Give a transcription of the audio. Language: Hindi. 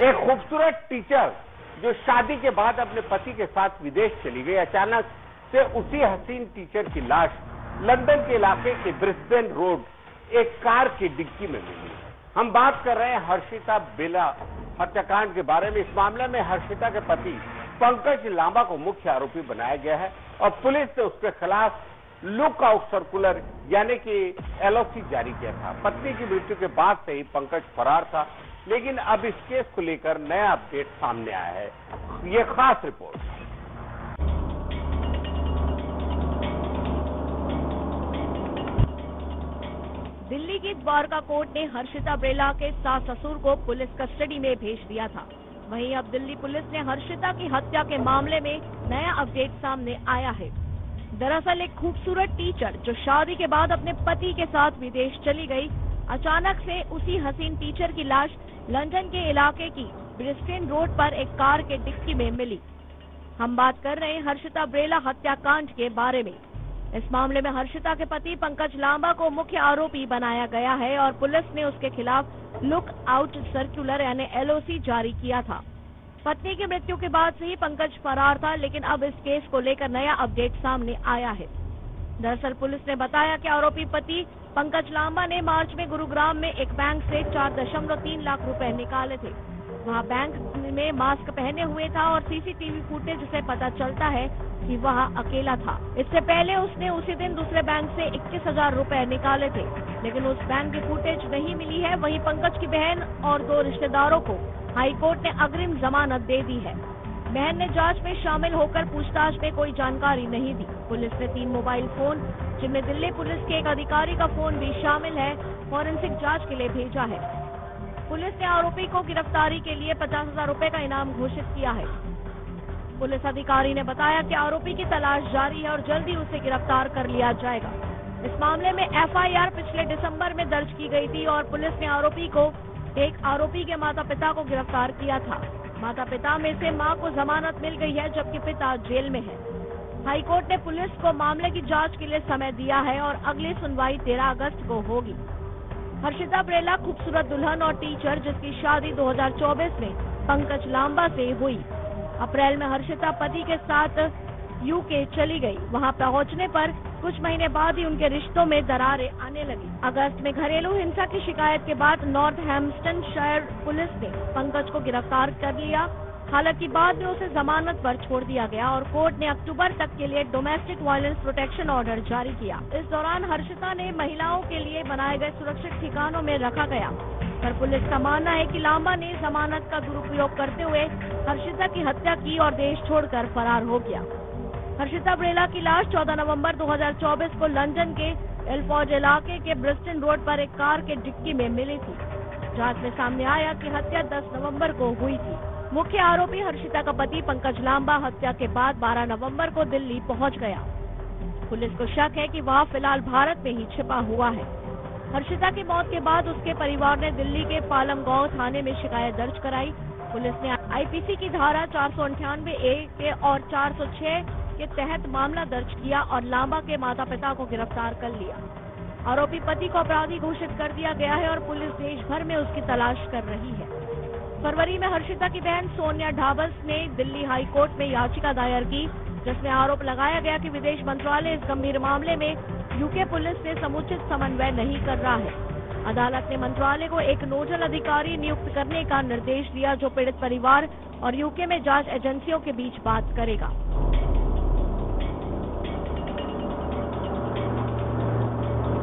एक खूबसूरत टीचर जो शादी के बाद अपने पति के साथ विदेश चली गई, अचानक से उसी हसीन टीचर की लाश लंदन के इलाके के ब्रिस्बेन रोड एक कार की डिक्की में मिली। हम बात कर रहे हैं हर्षिता बेला हत्याकांड के बारे में। इस मामले में हर्षिता के पति पंकज लांबा को मुख्य आरोपी बनाया गया है और पुलिस ने उसके खिलाफ लुक आउट सर्कुलर यानी कि एलओसी जारी किया था। पत्नी की मृत्यु के बाद से ही पंकज फरार था, लेकिन अब इस केस को लेकर नया अपडेट सामने आया है। ये खास रिपोर्ट। दिल्ली की द्वारका कोर्ट ने हर्षिता बेला के सास ससुर को पुलिस कस्टडी में भेज दिया था। वहीं अब दिल्ली पुलिस ने हर्षिता की हत्या के मामले में नया अपडेट सामने आया है। दरअसल एक खूबसूरत टीचर जो शादी के बाद अपने पति के साथ विदेश चली गई, अचानक से उसी हसीन टीचर की लाश लंदन के इलाके की ब्रिस्बेन रोड पर एक कार के डिक्की में मिली। हम बात कर रहे हैं हर्षिता बेला हत्याकांड के बारे में। इस मामले में हर्षिता के पति पंकज लांबा को मुख्य आरोपी बनाया गया है और पुलिस ने उसके खिलाफ लुक आउट सर्कुलर यानी एलओसी जारी किया था। पत्नी की मृत्यु के बाद से ही पंकज फरार था, लेकिन अब इस केस को लेकर नया अपडेट सामने आया है। दरअसल पुलिस ने बताया कि आरोपी पति पंकज लांबा ने मार्च में गुरुग्राम में एक बैंक से 4.3 लाख रुपए निकाले थे। वहां बैंक में मास्क पहने हुए था और सीसीटीवी फुटेज से पता चलता है कि वहां अकेला था। इससे पहले उसने उसी दिन दूसरे बैंक से 21,000 रुपए निकाले थे, लेकिन उस बैंक की फुटेज नहीं मिली है। वहीं पंकज की बहन और 2 रिश्तेदारों को हाई कोर्ट ने अग्रिम जमानत दे दी है। बहन ने जांच में शामिल होकर पूछताछ में कोई जानकारी नहीं दी। पुलिस ने 3 मोबाइल फोन, जिनमें दिल्ली पुलिस के एक अधिकारी का फोन भी शामिल है, फॉरेंसिक जांच के लिए भेजा है। पुलिस ने आरोपी को गिरफ्तारी के लिए 50,000 रुपए का इनाम घोषित किया है। पुलिस अधिकारी ने बताया कि आरोपी की तलाश जारी है और जल्दी उसे गिरफ्तार कर लिया जाएगा। इस मामले में एफआईआर पिछले दिसंबर में दर्ज की गई थी और पुलिस ने एक आरोपी के माता पिता को गिरफ्तार किया था। माता पिता में से मां को जमानत मिल गई है, जबकि पिता जेल में है। हाईकोर्ट ने पुलिस को मामले की जांच के लिए समय दिया है और अगली सुनवाई 13 अगस्त को होगी। हर्षिता बेला खूबसूरत दुल्हन और टीचर जिसकी शादी 2024 में पंकज लांबा से हुई। अप्रैल में हर्षिता पति के साथ यूके चली गई। वहां पहुंचने पर कुछ महीने बाद ही उनके रिश्तों में दरारें आने लगी। अगस्त में घरेलू हिंसा की शिकायत के बाद नॉर्थहैम्प्टनशायर पुलिस ने पंकज को गिरफ्तार कर लिया। हालांकि बाद में उसे जमानत पर छोड़ दिया गया और कोर्ट ने अक्टूबर तक के लिए डोमेस्टिक वायलेंस प्रोटेक्शन ऑर्डर जारी किया। इस दौरान हर्षिता ने महिलाओं के लिए बनाए गए सुरक्षित ठिकानों में रखा गया, पर पुलिस का मानना है कि लांबा ने जमानत का दुरुपयोग करते हुए हर्षिता की हत्या की और देश छोड़कर फरार हो गया। हर्षिता बेला की लाश 14 नवंबर 2024 को लंदन के एल्फोर्ड इलाके के ब्रिस्बेन रोड पर एक कार के डिक्की में मिली थी। जांच में सामने आया कि हत्या 10 नवंबर को हुई थी। मुख्य आरोपी हर्षिता का पति पंकज लांबा हत्या के बाद 12 नवंबर को दिल्ली पहुंच गया। पुलिस को शक है कि वह फिलहाल भारत में ही छिपा हुआ है। हर्षिता की मौत के बाद उसके परिवार ने दिल्ली के पालमगांव थाने में शिकायत दर्ज कराई। पुलिस ने आईपीसी की धारा 498A के और 406 के तहत मामला दर्ज किया और लांबा के माता पिता को गिरफ्तार कर लिया। आरोपी पति को अपराधी घोषित कर दिया गया है और पुलिस देश भर में उसकी तलाश कर रही है। फरवरी में हर्षिता की बहन सोनिया ढाबस ने दिल्ली हाई कोर्ट में याचिका दायर की, जिसमें आरोप लगाया गया कि विदेश मंत्रालय इस गंभीर मामले में यूके पुलिस से समुचित समन्वय नहीं कर रहा है। अदालत ने मंत्रालय को एक नोडल अधिकारी नियुक्त करने का निर्देश दिया, जो पीड़ित परिवार और यूके में जांच एजेंसियों के बीच बात करेगा।